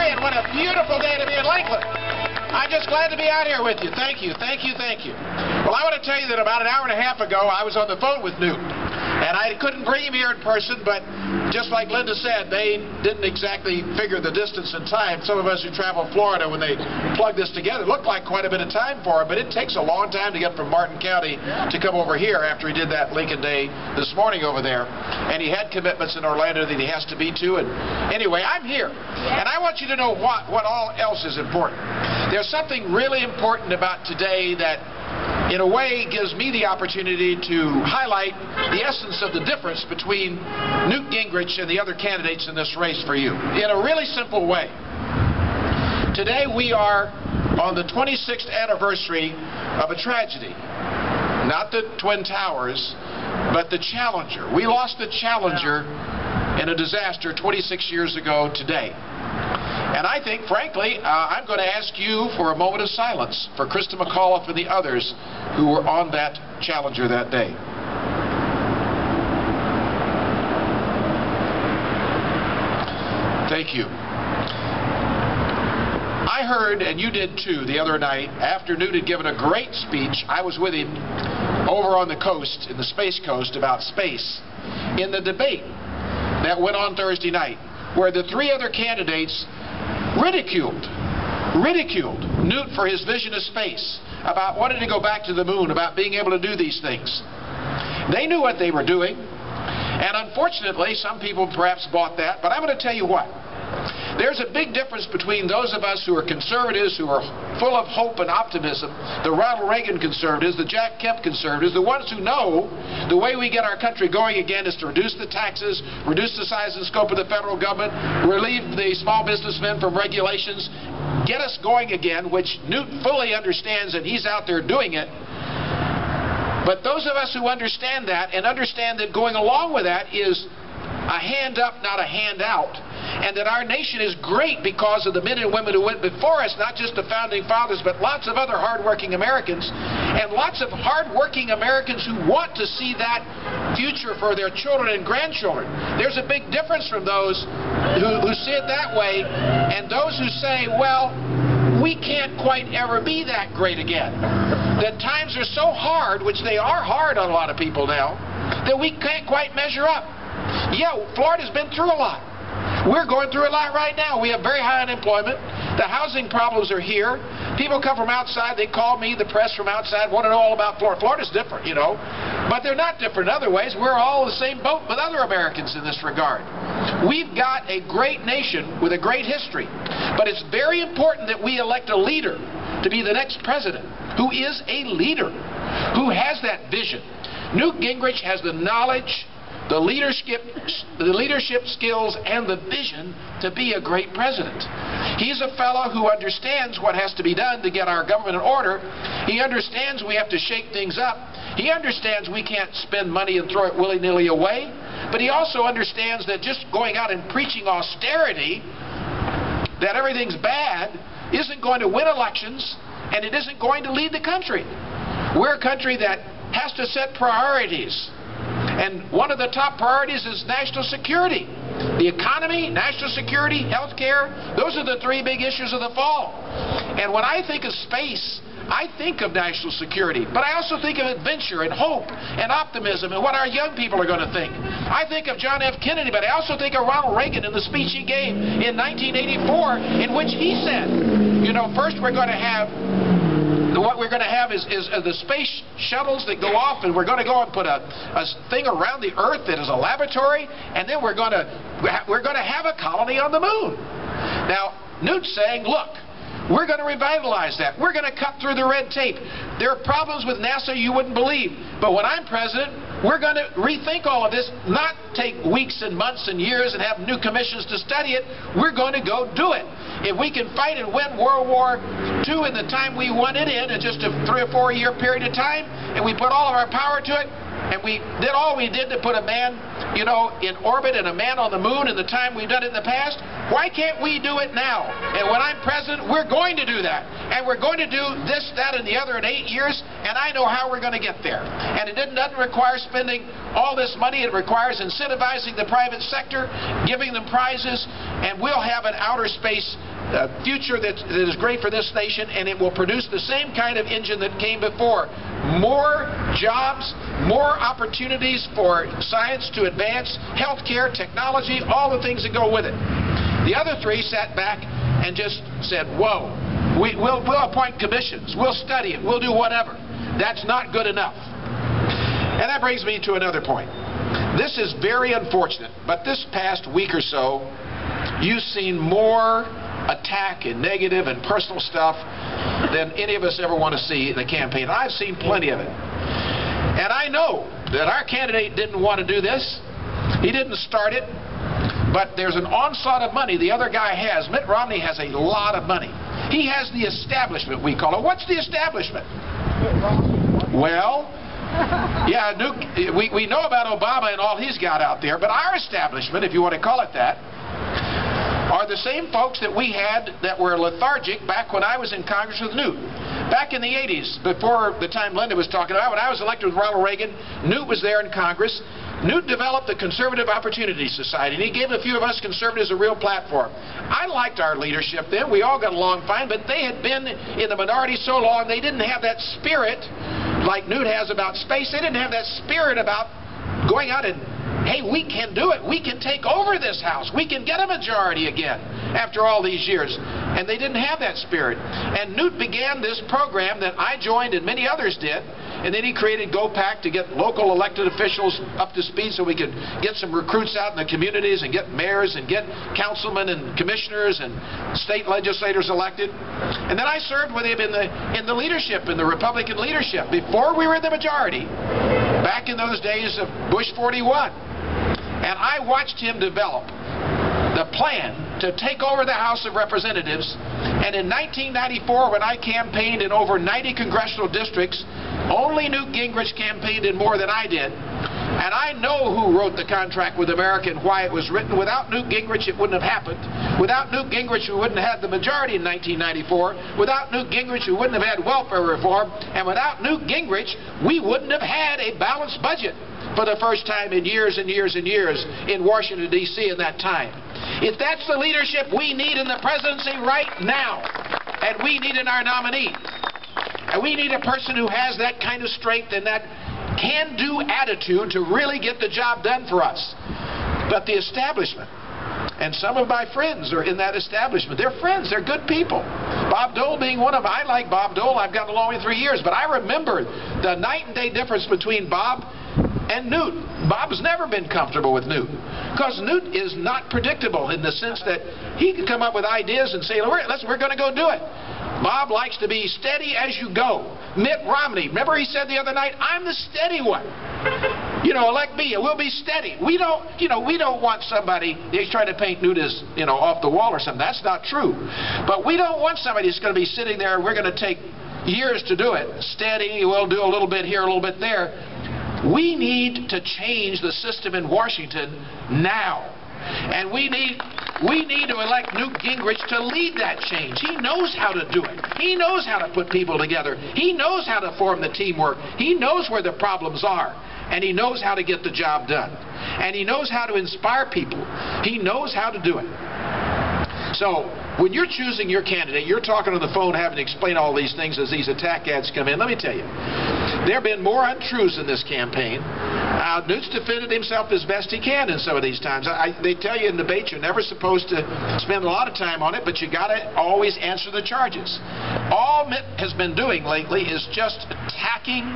Missouri, and what a beautiful day to be in Lakeland. I'm just glad to be out here with you. Thank you, thank you, thank you. Well, I want to tell you that about an hour and a half ago, I was on the phone with Newt. And I couldn't bring him here in person, but just like Linda said, they didn't exactly figure the distance and time. Some of us who travel Florida, when they plug this together, looked like quite a bit of time for him, but it takes a long time to get from Martin County to come over here after he did that Lincoln Day this morning over there. And he had commitments in Orlando that he has to be to. And anyway, I'm here. And I want you to know what all else is important. There's something really important about today that in a way gives me the opportunity to highlight the essence of the difference between Newt Gingrich and the other candidates in this race for you in a really simple way. Today we are on the 26th anniversary of a tragedy. Not the Twin Towers, but the Challenger. We lost the Challenger in a disaster 26 years ago today. And I think, frankly, I'm going to ask you for a moment of silence for Krista McCollum and the others who were on that Challenger that day. Thank you. I heard, and you did too, the other night, after Newt had given a great speech, I was with him over on the coast, in the Space Coast, about space, in the debate that went on Thursday night, where the three other candidates ridiculed Newt for his vision of space, about wanting to go back to the moon, about being able to do these things. They knew what they were doing, and unfortunately some people perhaps bought that, but I'm going to tell you what. There's a big difference between those of us who are conservatives, who are full of hope and optimism, the Ronald Reagan conservatives, the Jack Kemp conservatives, the ones who know the way we get our country going again is to reduce the taxes, reduce the size and scope of the federal government, relieve the small businessmen from regulations, get us going again, which Newt fully understands, and he's out there doing it. But those of us who understand that, and understand that going along with that is a hand up, not a handout, and that our nation is great because of the men and women who went before us, not just the founding fathers, but lots of other hardworking Americans, and lots of hardworking Americans who want to see that future for their children and grandchildren. There's a big difference from those who see it that way, and those who say, well, we can't quite ever be that great again. That times are so hard, which they are hard on a lot of people now, that we can't quite measure up. Yeah, Florida's been through a lot. We're going through a lot right now. We have very high unemployment. The housing problems are here. People come from outside. They call me, the press from outside, want to know all about Florida. Florida's different, you know. But they're not different in other ways. We're all in the same boat with other Americans in this regard. We've got a great nation with a great history. But it's very important that we elect a leader to be the next president who is a leader, who has that vision. Newt Gingrich has the knowledge, the leadership skills, and the vision to be a great president. He's a fellow who understands what has to be done to get our government in order. He understands we have to shake things up. He understands we can't spend money and throw it willy-nilly away. But he also understands that just going out and preaching austerity, that everything's bad, isn't going to win elections, and it isn't going to lead the country. We're a country that has to set priorities. And one of the top priorities is national security. The economy, national security, health care, those are the three big issues of the fall. And when I think of space, I think of national security. But I also think of adventure and hope and optimism and what our young people are going to think. I think of John F. Kennedy, but I also think of Ronald Reagan in the speech he gave in 1984, in which he said, you know, first we're going to have what we're going to have is the space shuttles that go off, and we're going to go and put a thing around the Earth that is a laboratory, and then we're going to have a colony on the moon. Now, Newt's saying, look, we're going to revitalize that. We're going to cut through the red tape. There are problems with NASA you wouldn't believe, but when I'm president, we're going to rethink all of this, not take weeks and months and years and have new commissions to study it. We're going to go do it. If we can fight and win World War II in the time we won it in just a 3 or 4 year period of time, and we put all of our power to it, and we did all we did to put a man, you know, in orbit and a man on the moon in the time we've done it in the past, why can't we do it now? And when I'm president, we're going to do that. And we're going to do this, that, and the other in 8 years, and I know how we're going to get there. And it doesn't require spending all this money. It requires incentivizing the private sector, giving them prizes, and we'll have an outer space future that is great for this nation, and it will produce the same kind of engine that came before. More jobs, more opportunities for science to advance, healthcare, technology, all the things that go with it. The other three sat back and just said, whoa, we'll appoint commissions, we'll study it, we'll do whatever. That's not good enough. And that brings me to another point. This is very unfortunate, but this past week or so, you've seen more attack and negative and personal stuff than any of us ever want to see in a campaign. I've seen plenty of it. And I know that our candidate didn't want to do this. He didn't start it. But there's an onslaught of money the other guy has. Mitt Romney has a lot of money. He has the establishment, we call it. What's the establishment? Well, yeah, we know about Obama and all he's got out there, but our establishment, if you want to call it that, are the same folks that we had that were lethargic back when I was in Congress with Newt. Back in the 80s, before the time Linda was talking about, when I was elected with Ronald Reagan, Newt was there in Congress. Newt developed the Conservative Opportunity Society, and he gave a few of us conservatives a real platform. I liked our leadership then. We all got along fine, but they had been in the minority so long, they didn't have that spirit like Newt has about space. They didn't have that spirit about going out and, hey, we can do it. We can take over this House. We can get a majority again after all these years. And they didn't have that spirit. And Newt began this program that I joined and many others did. And then he created GoPac to get local elected officials up to speed so we could get some recruits out in the communities and get mayors and get councilmen and commissioners and state legislators elected. And then I served with him in the leadership, in the Republican leadership, before we were in the majority, back in those days of Bush 41. And I watched him develop the plan to take over the House of Representatives. And in 1994, when I campaigned in over 90 congressional districts, only Newt Gingrich campaigned in more than I did. And I know who wrote the contract with America and why it was written. Without Newt Gingrich, it wouldn't have happened. Without Newt Gingrich, we wouldn't have had the majority in 1994. Without Newt Gingrich, we wouldn't have had welfare reform. And without Newt Gingrich, we wouldn't have had a balanced budget for the first time in years and years and years in Washington, D.C. in that time. If that's the leadership we need in the presidency right now, and we need in our nominee, and we need a person who has that kind of strength and that can-do attitude to really get the job done for us. But the establishment, and some of my friends are in that establishment. They're friends. They're good people. Bob Dole being one of them. I like Bob Dole. I've gotten along with him 3 years. But I remember the night and day difference between Bob and Newt. Bob's never been comfortable with Newt because Newt is not predictable in the sense that he can come up with ideas and say, we're going to go do it. Bob likes to be steady as you go. Mitt Romney, remember he said the other night, I'm the steady one. Elect me, we'll be steady. We don't want somebody, he's trying to paint Newt as, off the wall or something. That's not true. But we don't want somebody who's going to be sitting there, we're going to take years to do it. Steady, we'll do a little bit here, a little bit there. We need to change the system in Washington now. And we need to elect Newt Gingrich to lead that change. He knows how to do it. He knows how to put people together. He knows how to form the teamwork. He knows where the problems are. And he knows how to get the job done. And he knows how to inspire people. He knows how to do it. So, when you're choosing your candidate, you're talking on the phone having to explain all these things as these attack ads come in. Let me tell you, there have been more untruths in this campaign. Newt's defended himself as best he can in some of these times. They tell you in debates you're never supposed to spend a lot of time on it, but you got to always answer the charges. All Mitt has been doing lately is just attacking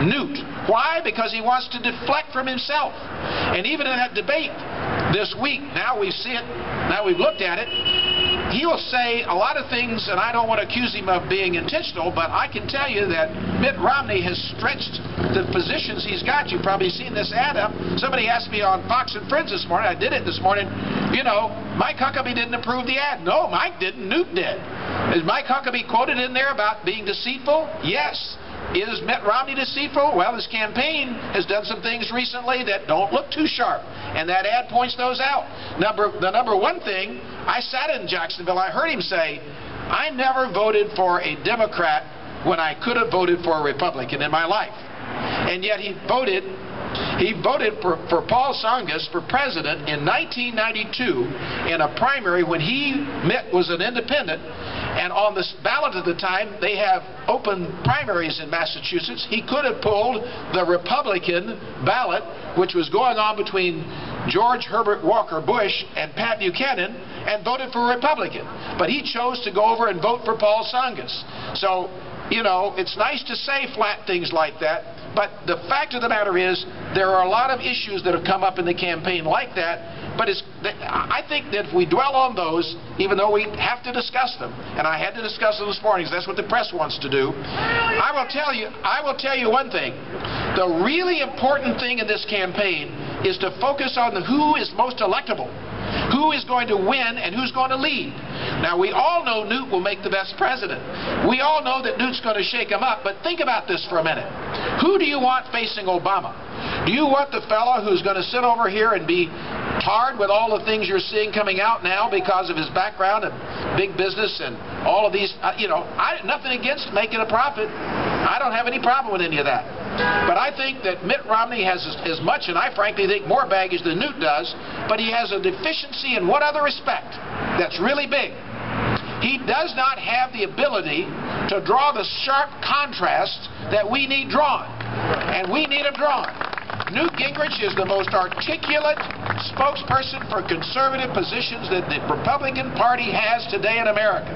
Newt. Why? Because he wants to deflect from himself. And even in that debate this week, now we see it, now we've looked at it, he will say a lot of things, and I don't want to accuse him of being intentional, but I can tell you that Mitt Romney has stretched the positions he's got. You've probably seen this ad up. Somebody asked me on Fox and Friends this morning, I did it this morning, Mike Huckabee didn't approve the ad. No, Mike didn't, Newt did. Is Mike Huckabee quoted in there about being deceitful? Yes. Is Mitt Romney deceitful? Well, his campaign has done some things recently that don't look too sharp, and that ad points those out. The number one thing, I sat in Jacksonville, I heard him say, I never voted for a Democrat when I could have voted for a Republican in my life. And yet he He voted for Paul Tsongas for president in 1992 in a primary when he was an independent. And on the ballot at the time, they have open primaries in Massachusetts. He could have pulled the Republican ballot, which was going on between George Herbert Walker Bush and Pat Buchanan, and voted for Republican. But he chose to go over and vote for Paul Tsongas. So, you know, it's nice to say flat things like that, but the fact of the matter is there are a lot of issues that have come up in the campaign like that. But I think that if we dwell on those, even though we have to discuss them, and I had to discuss them this morning, because that's what the press wants to do, I will tell you one thing. The really important thing in this campaign is to focus on who is most electable, who is going to win, and who's going to lead. Now, we all know Newt will make the best president. We all know that Newt's going to shake him up, but think about this for a minute. Who do you want facing Obama? Do you want the fellow who's going to sit over here and be tarred with all the things you're seeing coming out now because of his background in big business and all of these, you know, nothing against making a profit. I don't have any problem with any of that. But I think that Mitt Romney has as much, and I frankly think more baggage than Newt does, but he has a deficiency in one other respect that's really big. He does not have the ability to draw the sharp contrasts that we need drawn, and we need them drawn. Newt Gingrich is the most articulate spokesperson for conservative positions that the Republican Party has today in America.